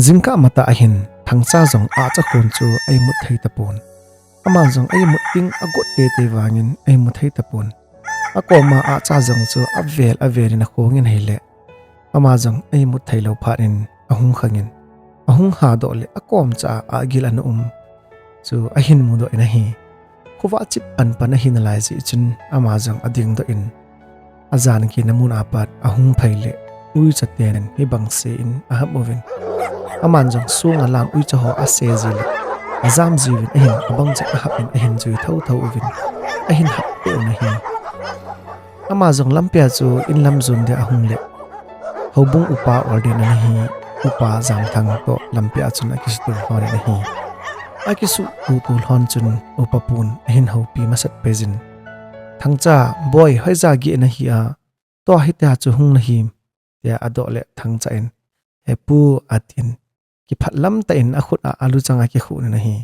Zingka mata ahin thangcha zong a cha khon chu ai mut thei tapon ama zong ai mut ting agot te wangin ai mut thei tapon akoma a cha zong chu avel na khongin heile ama zong ai mut thei lo pharin ahung khangin ahung ha do le akom cha agil an chu ahin mu do ina hi khuwa chip an pana hin lai ji chun ama zong ading do in azan ki namun apat ahung phaile ui chaten hi bangse in ahamovin aman jong sunga lam ui chaho ase zil azam jiwin ahin abang cha hapin ahin jui thau uvin ahin hap pe na hi ama jong lampia chu in lam zun de ahung le hobung upa orden na hi upa jam thang to lampia chun akistur hore na hi akisu utul hon chun upapun ahin hopi masat pezin thangcha boy hoiza gi na hi a to hita chu hung na hi ya adole thangcha en epu atin ki phatlam ta in akhut a alu changa ki khu na hi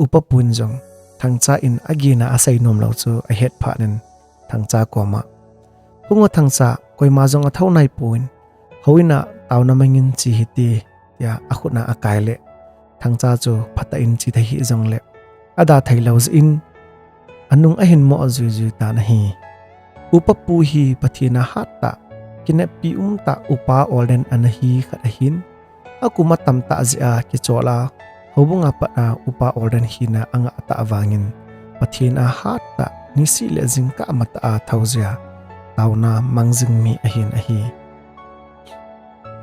upa pun jong thangcha in agina asai nom lo chu a het pha nen thangcha koma hungo thangcha koima jong a thaunai puin hoina tauna mangin chi hiti ya akhuna akaile thangcha chu phata in chi thei hi jong le ada thailos in anung ahin mo azu ta na hi upapu hi pathina hatta kine pi ta upa olden anahi khatahin akuma tamta zia ki chola hobunga pa upa olden hina anga ata awangin pathina hatta nisi le jingka mata a thauzia tauna mangjing mi ahin ahi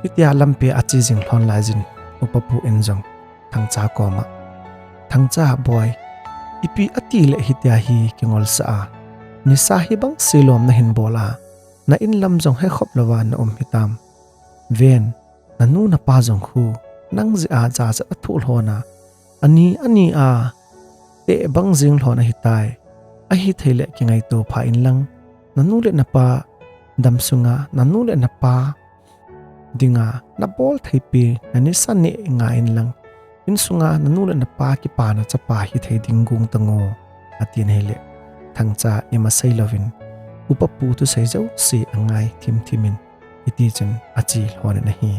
itia lampe achi jing hlon lajin upapu enjong thangcha koma thangcha boy ipi ati le hitia hi kingol sa ni sahibang silom na hin bola na in lam jong he khop lawa na hitam ven na nu na pa jong khu nang ji a cha cha thul hona ani a te bang jing hlona hitai a hi theile kingai to pha in lang na nu le na pa dam sunga na nu le na pa dinga na bol theipi na ni sani nga in lang in sunga na nu le na pa ki pa na cha pa hi thei dingung tango atin hele thangcha ema sei lovin upapu tu sei zo si angai thimin iti chun achi hone na hi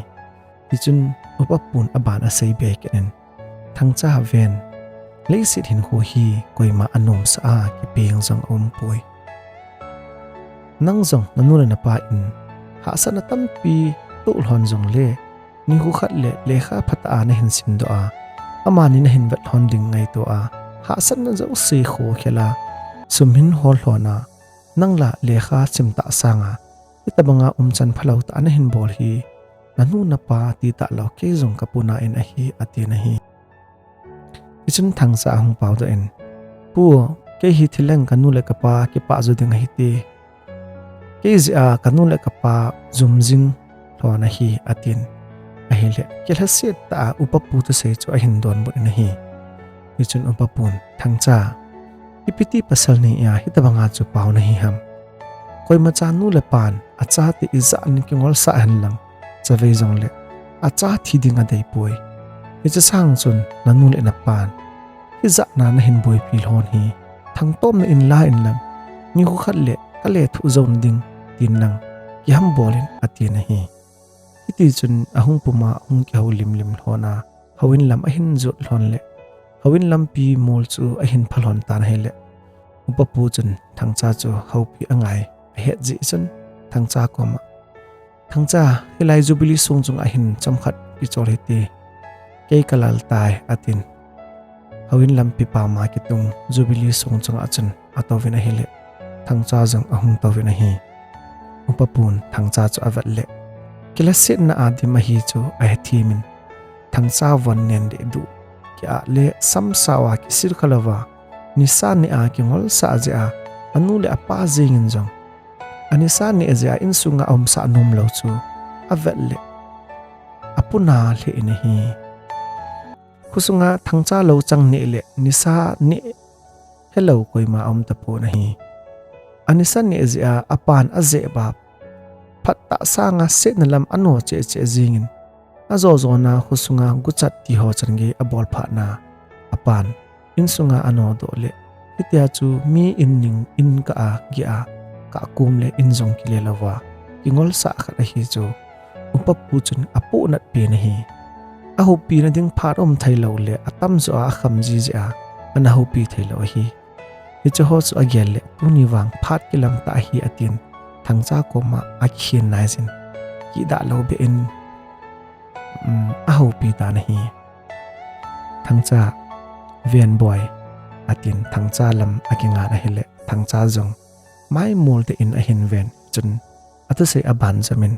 tichun upapun aban a sei be kenen thangcha ven leisit hin ho hi koima anom sa a ki peng jong poi nang jong nanula na pa in ha sana tampi tul hon jong le ni hu khat le kha phata na hin sim do a amani na hin vat hon ding ngai to a ha san na zo se kho khela sumhin hol hlona nangla lekha chimta sanga itabanga chan phalau ta na hin bol hi nanu na pa ti ta lo ke jong kapuna in a hi ati na hi ichun thangsa hung pau da en pu ke hi thileng kanu le kapa ki pa zu ding hi ti ke ji a kanu le kapa zumjing lo na hi atin a hi le ke hasiat ta upapu ta se chu a hin don bu na hi ichun upapun thangcha ipiti pasal ni ya hitabanga chu pau na hi ham koi macha nu le pan acha ti iza ni kingol sa han lang chawei jong le acha thi dinga dei poi icha sang chun nanu le na pan iza na na hin boi pil hon hi thang tom na in la in lang ni khu khat le ka le thu zon ding tin nang ki ham bolin ati na hi iti chun ahung puma hung ki ho lim hlona hawin lam a hin zot hlon le hawin lampi mol chu a hin phalon tan hele upapu chun thangcha chu hopi angai a het ji chun thangcha koma thangcha hilai jubilee sung chung a hin chamkhat pi chol heti ke kalal tai atin hawin lampi pa ma ki tung jubilee sung chung a chun atovin a hele thangcha jang ahung tovin a hi upapun thangcha chu avat le kilasit na adi ma hi chu a thimin thangcha wan nen de du kya le samsawa ki sirkhalawa nisa ni a ki ngol sa je a anu le apa jingin jong anisa ni je a insunga sa nom lo chu avet le apuna le ni hi khusunga thangcha lo chang ni le nisa ni hello koima tapo na hi anisa ni je a apan aje ba phatta sanga se nalam ano che jingin azo zona khusunga guchat ti ho change abol phana apan insunga ano dole itia chu mi inning in ka a gi a ka kum le injong ki le lawa kingol sa kha hi chu upapu chun apu nat pi na hi ahu pi na ding phat thailo le atam zo a khamji ji a anahu pi thailo hi hi cho ho chu agyal le tuni wang phat kilam ta hi atin thangcha ko ma akhin nai sin ki da lo be in ahu pi ta na hi thangcha ven boy atin thangcha lam akinga na hi le thangcha zong mai mol te in a hin ven chun atu se aban jamin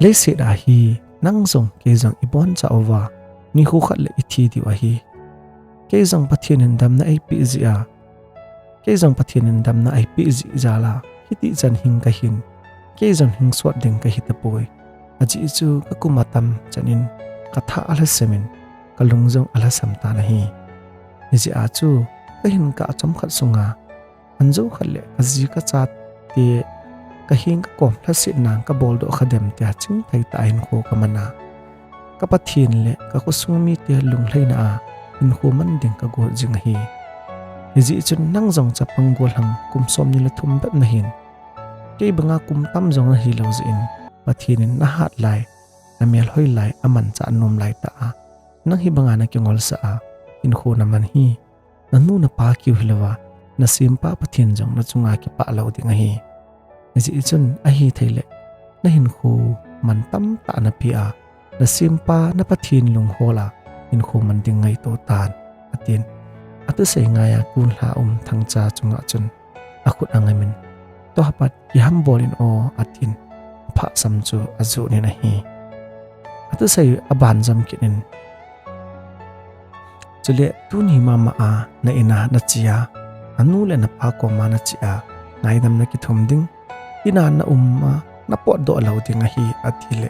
le se da hi nang zong ke zong ibon cha owa ni khu khat le ithi di wa hi ke zong pathian in dam na ai pi ji a ke zong pathian in dam na ai pi ji jala hiti chan hing ka hin ke zong hing swat ding ka hita poi aji chu ka kumatam chanin katha ala semin kalung zong ala samta na hi ji a chu ka hin ka chom khat sunga anjo khalle aji ka chat te ka hing ka kom thasit nang ka bol do khadem te ching thai ta in kho ka mana ka pathin le ka kusung mi te lung hleina a in kho man ding ka go jing hi ji chun nang jong chapang gol hang kum som ni la thum bep na hin ke banga kum tam jong na hi lo in pathin na hat lai na mel hoi lai aman cha nom lai ta a nang hi banga na kyongol sa a in kho na man hi na nu na pa ki hilawa na simpa pathin jong na chunga ki pa lo ding hi ji chun a hi theile na hin khu man tam ta na pi a na simpa na pathin lung hola in khu man ding ngai to tan atin atu sei nga ya kun hla thangcha chunga chun akhut angamin to hapat yam bolin o atin pha sam chu azu ni na hi atu sei aban jam kinin chule tuni mama a na ina na chia anu le na pa ko ma na chia ngaidam na ki thum ding ina na umma na pot do lo ding a hi atile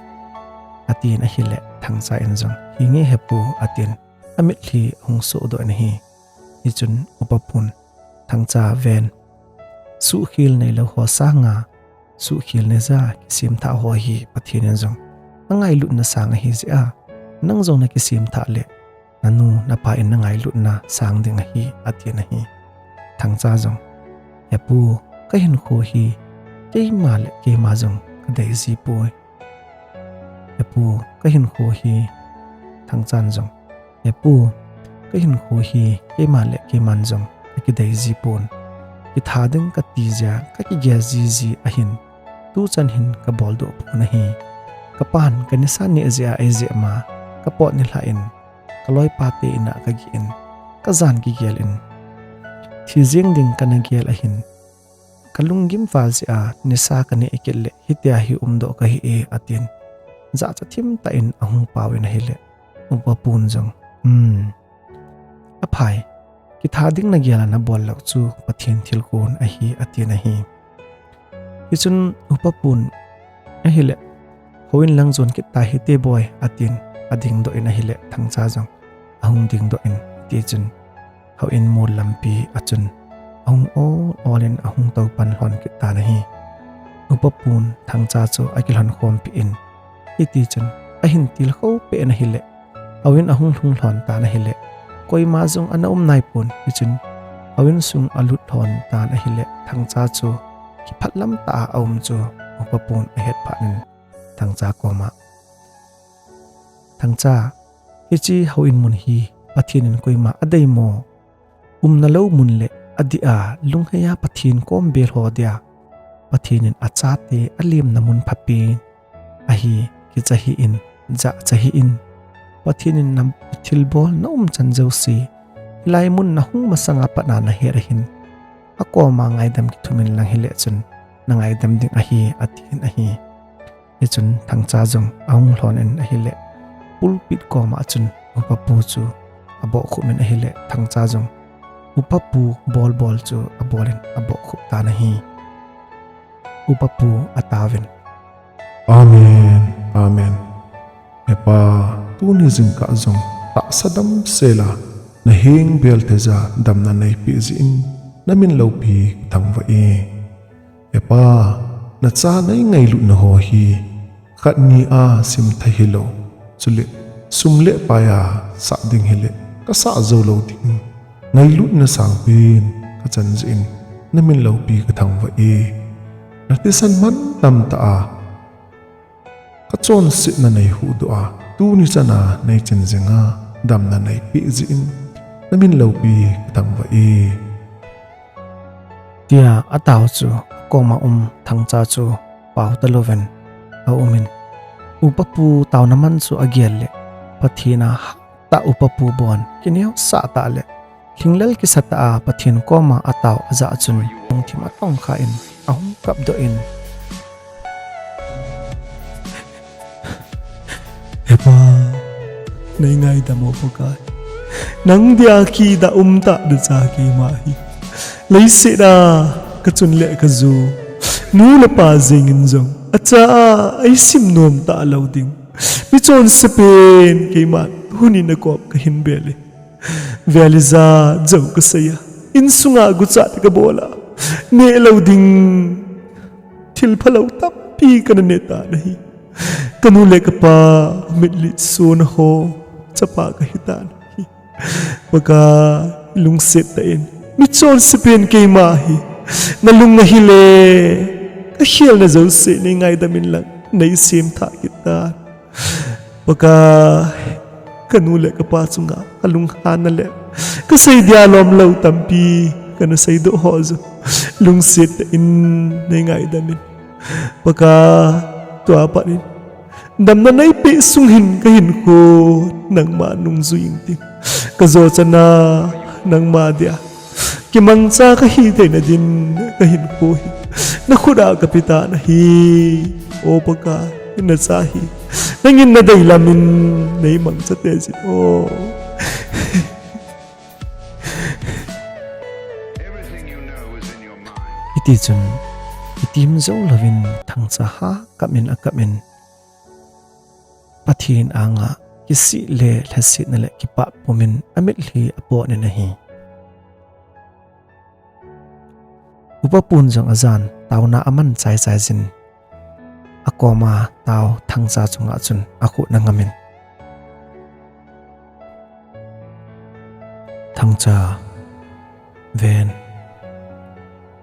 atin a hile thangcha enjong hinge hepu atin amit li hung so do na hi ichun upapun thangcha ven su khil nei lo ho sa nga su khil ne za kisim tha ho hi pathin enjong angai lut na sang hi ji a nang jong na kisim tha le nanu na pa in ngai lut na sang ding hi atin hi thangcha jong yapu ka hin kho hi ke ma le ke ma jong ka dei ji poi yapu ka hin kho hi thangchan jong yapu ka hin kho hi ke ma le ke man jong ki dei ji pon ki tha ding ka ti ja ka ki ge ji a hin tu chan hin ka bol do pu na hi ka pan ka ni sa ne ja ai je ma ka po ni hla in ka loi pa te ina ka gi in ka zan ki gel in thi jing ding ka na gel a hin kalunggim phal si a nisa ka ni ekelle hitia hi umdo ka hi e atin za cha thim ta in ahung pawin hele upapun jong aphai ki thading na gyala na bol lak chu pathin thil kon a hi atin a hi ichun upapun a hele hoin lang zon ki ta hi te boy atin ading do in a hele thangcha jong ahung ding do in ti chun ho in mol lampi achun ahung olin ahung to pan hon ki ta na hi upapun thangcha chu akilhon khom pi in iti chun a hin til kho pe na hile awin ahung hlung hlon ta na hile koima jong ana nai pun ichun awin sung alut thon ta na hile thangcha chu ki phatlam ta chu upapun a het phanin thangcha koma thangcha hichi hoin mun hi pathinin koima adei mo na lo mun le adia lungheya pathin kom bel ho dia pathinin achate alim namun phapi ahi ki chahi in ja chahi in pathinin nam thilbol nom chanjau si laimun na hung masanga pana na herahin ako ma ngaidam ki thumin lang hile chun na ngaidam ding ahi atin ahi echun thangcha jong aung hlonen ahile pulpit ko ma chun upapu chu abo khumen ahile thangcha jong upapu bol chu abolin abo khup ta na hi upapu atawin amen epa tuni jingka jong ta sadam sela na heng bel teja damna nei pi jin namin lo pi thangwa e epa na cha nei ngai lu na ho hi khat ni a sim thahilo chule sumle pa ya sa ding hile ka sa zo lo ding ngai lu na sang pin ka chan jin namin lo pi ka thangwa e na ti san man tam ta a kachon sit na nei hu do a tu ni chana nei chen zenga dam na nei pi zi in namin lo pi tang va e tia ataw chu koma thang cha chu pau taloven a umin upapu taw naman chu agial le pathina ta upapu bon kinyo sa ta le thinglal ki sata a pathin koma ataw aza chun ong thima tong kha in ahum kap do in epa nei ngai da mo pokai nang dia ki da ta de cha ki ma hi lấy sẽ ra cái chun lệ cái dù nu là pa zing in zong acha ai sim nom ta lâu ding mi chon sepen ke ma huni na ko ka hin bele vele za zau ka saya in sunga gu cha ka bola ne lâu ding thil phalo tap pi kan ne ta nahi kanu le ka pa mitli sun ho chapa ka hitan hi baka lung set ta in mi chon sepen ke ma hi na lung na hile ka hiel na zo se ni ngaidam'in lang nei sim tha kita baka kanu le ka pa chunga kalung han le ka sei dia lom lo tampi kana sei do ho zo lung set in nei ngaidam'in baka to apa ni dam na nei pe sung hin ka hin ko nang ma nung zuing ti ka zo chana nang ma dia ki mangcha ka hi thei na din ka hin ko hi na khuda ka pita na hi o paka na cha hi nangin na dai lamin nei mangcha te si o iti chun itim zo lovin thangcha ha kamin pathin anga kisi le thasi na le ki pa pomin amit hi apo ne na hi upapun jong azan tauna aman chai jin akoma taw thangcha chunga chun aku nangamin thangcha ven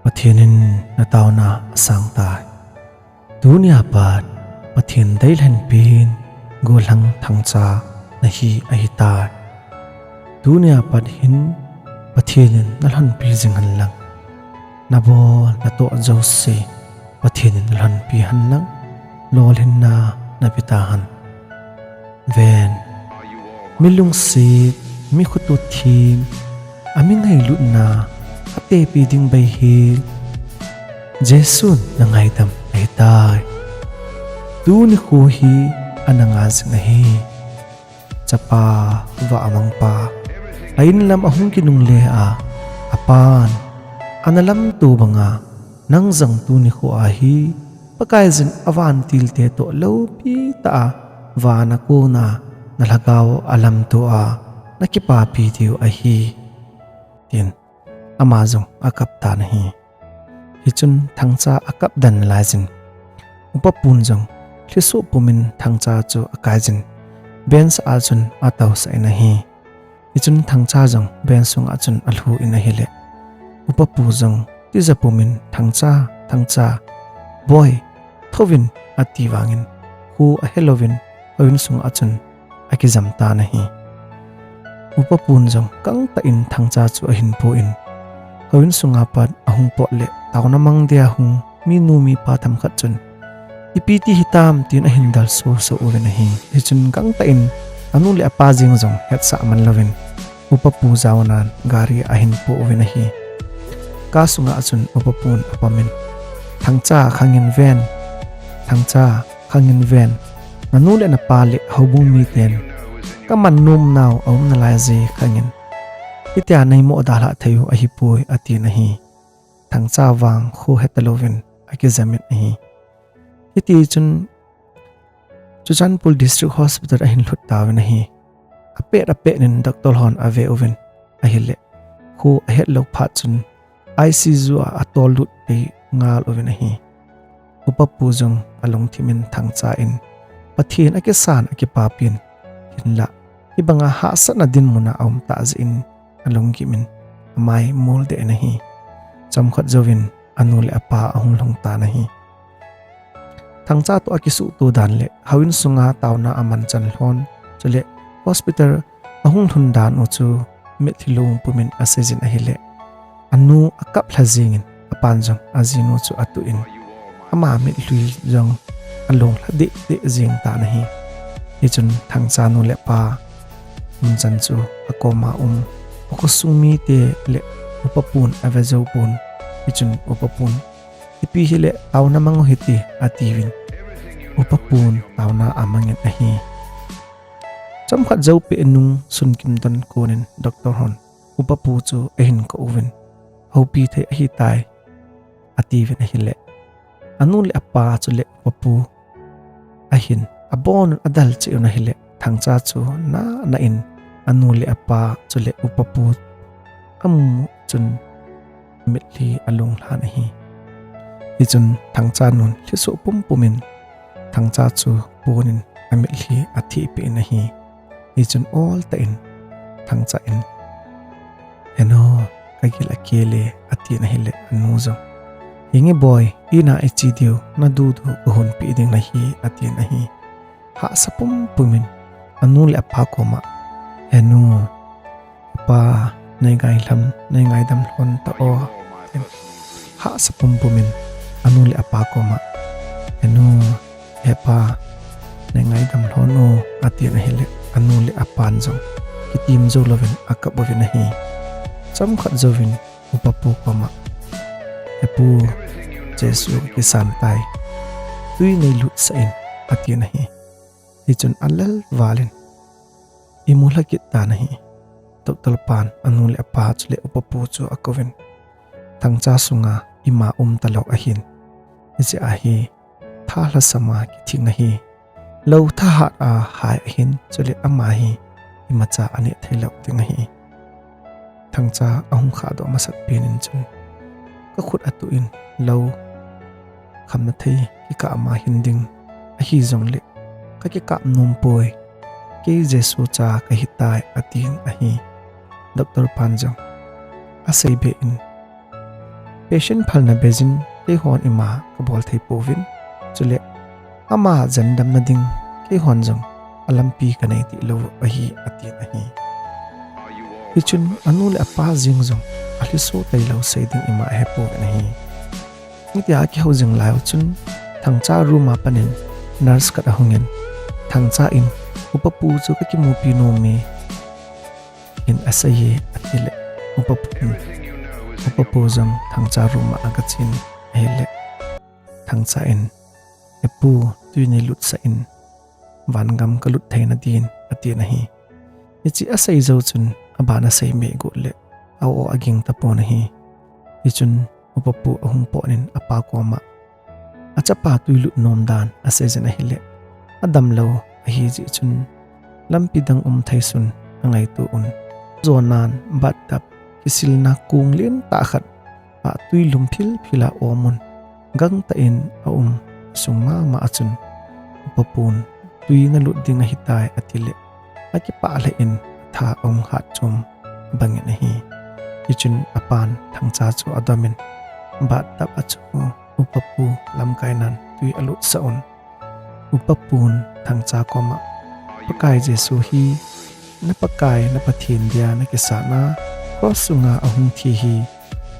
pathinin na tauna sang ta dunia pat pathin dailan pin golang thangcha na hi ahita dunia pat hin pathinin nalhan pi jingan lang nabo na to jose pathin lan pi han lang lolhin na napitahan ven milung si mi khutu thim ami ngai lu na ate pi ding bai hi jesun na ngaidam ai tai tu ni khu hi ananga sing hi chapa wa amang pa ain lam ahung kinung le a apan analam tu banga nang zang tu ni khu a hi pakai zin awan til te to lo pi ta wa na ko na nalagaw alam tu a nakipa pi tiu a hi tin amazong akap ta na hi hichun thangcha akap dan la jin upapun jong thlisu pumin thangcha chu akajin bens a chun ataw sa na hi hichun thangcha jong bensung a chun alhu in a hi le upapu jong tizapumin thangcha boy thovin ati wangin hu a helovin awin sung achun akizam ta na hi upapun jong kang ta in thangcha chu a hin po in awin sunga pat ahung po le tauna mang dia hung minu mi pa tham khat chun ipiti hitam tin a hindal so ulen a hi hichun kang ta in anu le apa jing jong het sa man lovin upapu zawnan gari a hin po ulen a hi kasunga achun upapun apamin thangcha khangin ven nanu le na pale hobung mi ten kaman num naw awm na lai je khangin itia nei mo dala thayu ahipoi ati na hi thangcha wang khu hetalovin akizamin hi iti chun chuchanpur district hospital ahin lut tawin hi ape nin doctor hon ave oven ahile khu ahet lok phat chun ICU atol lut te ngal oven hi upapu jong along thimin thangcha in pathin ake san ake papin hinla ibanga ha sana din muna awm ta in along gimin mai mol de na hi chamkhat jovin anule apa ahung long ta na hi thang cha to akisu tu dan le hawin sunga tawna aman chan hlon chule hospital ahung thun dan uchu me thilung pumin asejin ahile anu akap thlajingin apanjong azinu chu atuin ama me hlui jong along hade de jing ta nahi ichun thang cha nu le pa chan chu akoma okosumi te le upapun avezo pun ichun upapun ipi hile tawna mango hiti ativin upapun tawna amangin ahi cham khat zo pe enung sun kim ton konin doctor hon upapu chu ehin ko uvin hopi the ahi tai ativin ahile anu le apa chu le upapu ahin abon adal chi una hile thangcha chu na in anu le apa chu le upapu chun mitli alung hlan hi ichun thangcha nun hlisu pumin thangcha chu punin amitli athi pe na hi ichun all ta in thangcha in eno kagila kele ati na hile anu zo ingi boy ina echidio na du kohon pi ding na hi ati na hi ha sapum pumin anu le apa koma enu pa nei ngaidam hon ta o ha sapum pumin anu le apa koma enu hepa nei ngaidam hon o ati na hile anu le apan zo kitim zo lovin akabovin hi cham khat zovin upapu koma epu jesu ki santai tui nei lut sain ati na hi ichun alal valin imula kit ta na hi toktal pan anu le apa chule upapu chu akovin thangcha sunga ima talok ahin ichi ahi thala sama ki thing na hi lo tha ha a hai ahin chule ama hi imacha ane thailok ting hi thangcha ahum kha do masat pinin chun ka khut atuin lo khamna thei ki ka ama hinding ahi zong le ka ki ka num poi ke jesu cha ka hitai atin ahi doctor panjang asai be in patient phalna bezin ke hon ima ka bol thei povin chule ama jandam na ding ke hon jong alampi ka nei ti lo ahi atin ahi ichun anu le apa jing jong aliso tai lo sei ding ima hepo nahi nitia ki housing lao chun thangcha ruma panin nurse ka ahungen thangcha in upapu chu ka ki mu pi no me in asaye atile upapu jang thangcha ruma agachin hele thangcha in epu tuine lut sa in vangam ka lut theina din ati nahi ichi asai zo chun abana sei me go le aw aging ta po nahi ichun upapu ahung po nin apa ko ma achapa tuilu nom dan ase jana hile adam lo ahi ji chun lampidang thaisun angai tu un zonan bat tap kisil na kung lin ta khat pa tuilum phila omun gang ta in sungma ma achun upapun tui na lut ding na hitai atile aki pa la in tha hat chum bangin hi ichun apan thangcha chu adamin bat tap achu upapu lamkainan tui alut saun upapun thangcha koma pakai jesu hi na pakai na pathin dia na kisana crosunga ahung thi hi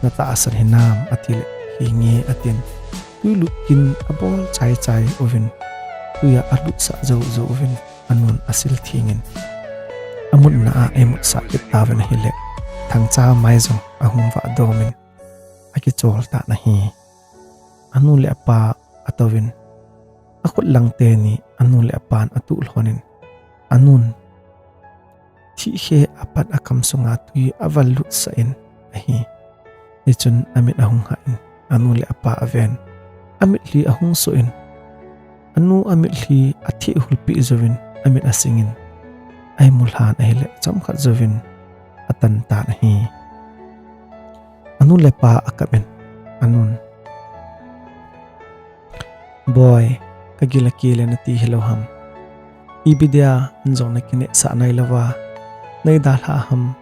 na ta asan hinam atile hi nge atin tui lukin abol chai ovin tuya alut sa zo ovin anun asil thingin amun na emut sa kitawen hile thangcha maizo ahum va domin aki chol ta na hi anu le apa atowin akut lang te ni anu le apan atul honin anun hiche apat akam sunga tui avalut sa in ahi ichun amit ahung hain anu le apa aven amit li ahung so in anu amit li athi hulpi zovin amit asingin ay mulhan ahile chamkhat zovin atan ta nahi anu lepa akaben anun boy kagila kile na ti hiloham ibidya anjong na kine sa nay lawa nay dalha ham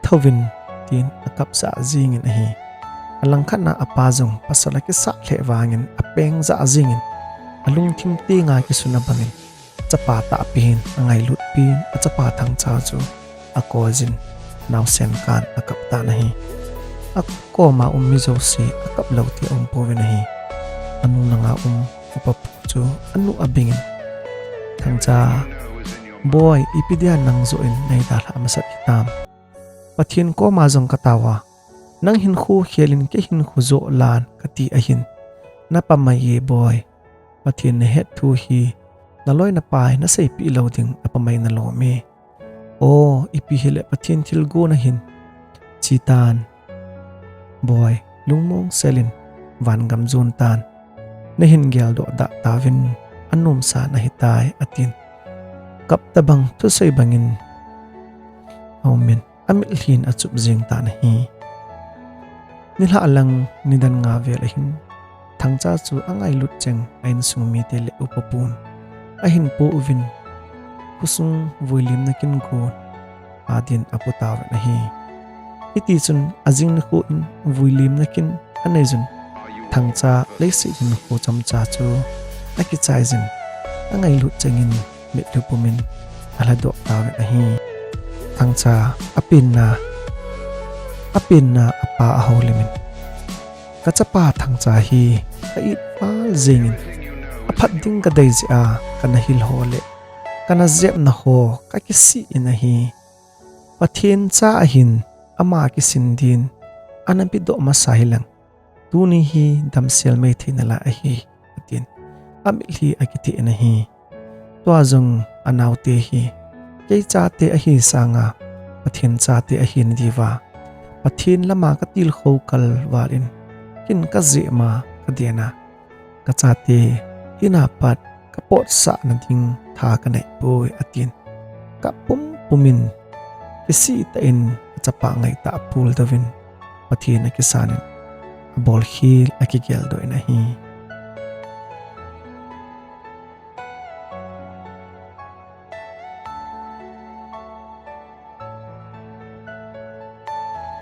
thawin tin akap sa zingin ahi alangkhat na apazong pasalaki sa lewangin apeng za zingin alung thim ti nga ki sunabangin chapa ta pin angai lut pin achapa thang cha chu akozin naw sen kan akap ta nahi akko ma mi zo si akap lo ti povin nahi anu na nga upapu chu anu abingin thang cha boy ipidian nang zo in nei dal amasat hitam pathin ko ma jong katawa nang hin khu khelin ke hin khu zo lan kati ahin na pamaye boy pathin ne het thu hi na loi na pai na sei pi loading apamai na lo me o ipi hele pathin thil go na hin chitan boy lungmong selin van gam zon tan na hin gel do da tawin anum sa na hitai atin kap tabang thu sei bangin aumin amil hin achup jing ta na hi nila alang nidan nga vel ahin thangcha chu angai lut cheng ain sungmi te le upapun ahin po uvin kusung voilim na kin go adin aputaw na hi iti chun ajing na ko in voilim na kin anei jun thangcha leisi jun ko chamcha chu aki chai jin angai lut chengin me tupumin ala do taw na hi thangcha apin na apa aholimin kachapa thangcha hi ait phal jing aphat ding ka dei ji a kana hil hole kana zep na ho ka ki si in hi pathin cha ahin ama ki sindin anampi do masahilang tuni hi damsel mai thinala ahi atin amil hi akiti na hi to azong anaute hi ke cha te ahi sanga pathin cha te ahi diwa pathin lama ka til kho kal walin kin ka ze ma ka diana ka cha te hina pat ka pot sa na ding tha ka nei boy atin ka pumin kisi ta in chapa ngai ta pul dawin pathin na kisanin bol hil akigel do na hi